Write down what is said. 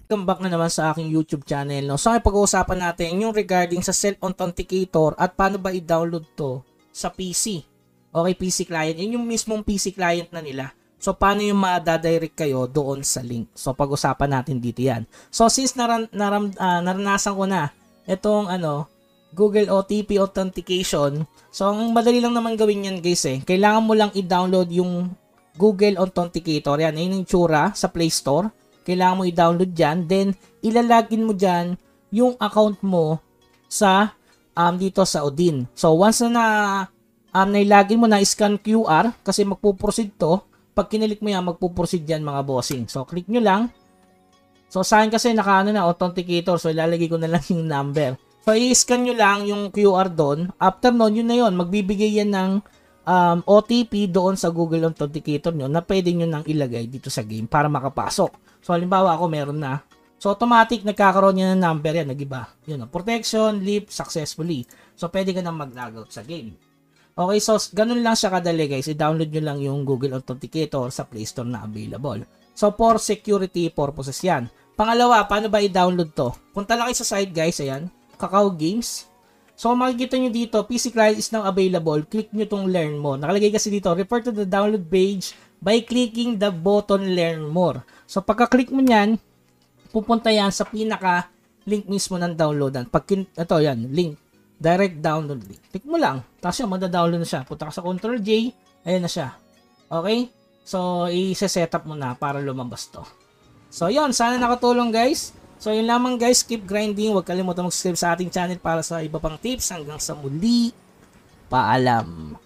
Welcome back na naman sa aking YouTube channel. No? So, pag-uusapan natin yung regarding sa self-authenticator at paano ba i-download to sa PC. Okay, PC client. Yun yung mismong PC client na nila. So, paano yung madadirect kayo doon sa link. So, pag-usapan natin dito yan. So, since naranasan ko na itong Google OTP Authentication. So, ang madali lang naman gawin yan guys eh. Kailangan mo lang i-download yung Google Authenticator. Yan, yun yung tsura sa Play Store. Kailangan mo i-download dyan. Then, ilalagin mo dyan yung account mo sa dito sa Odin. So, once na nailagin mo na scan QR kasi magpuproceed to. Pag kinilik mo yan, magpuproceed yan mga bossing. So, click nyo lang. So, sa akin kasi naka authenticator. So, ilalagay ko na lang yung number. So, i-scan nyo lang yung QR doon. After nun, yun na yun. Magbibigay yan ng OTP doon sa Google Authenticator nyo na pwede nyo nang ilagay dito sa game para makapasok. So, halimbawa ako meron na. So, automatic nagkakaroon yan ng number yan. Nag-iba. Yun, protection, leap, successfully. So, pwede ka nang mag-logout sa game. Okay, so, ganun lang siya kadali guys. I-download nyo lang yung Google Authenticator sa Play Store na available. So, for security purposes yan. Pangalawa, paano ba i-download to? Punta lang kayo sa site guys. Ayan, Kakao Games. So, makikita nyo dito, PC client is now available. Click nyo tong learn more. Nakalagay kasi dito, refer to the download page by clicking the button learn more. So, pagka-click mo nyan, pupunta yan sa pinaka-link mismo ng downloadan. Ito yan, link. Direct download link. Click mo lang. Tapos yan, madadownload na siya. Punta ka sa Ctrl-J. Ayan na siya. Okay? So, i-set up mo na para lumabas to. So, yun. Sana nakatulong guys. So, yun lamang guys. Keep grinding. Huwag kalimutan mag-subscribe sa ating channel para sa iba pang tips. Hanggang sa muli. Paalam.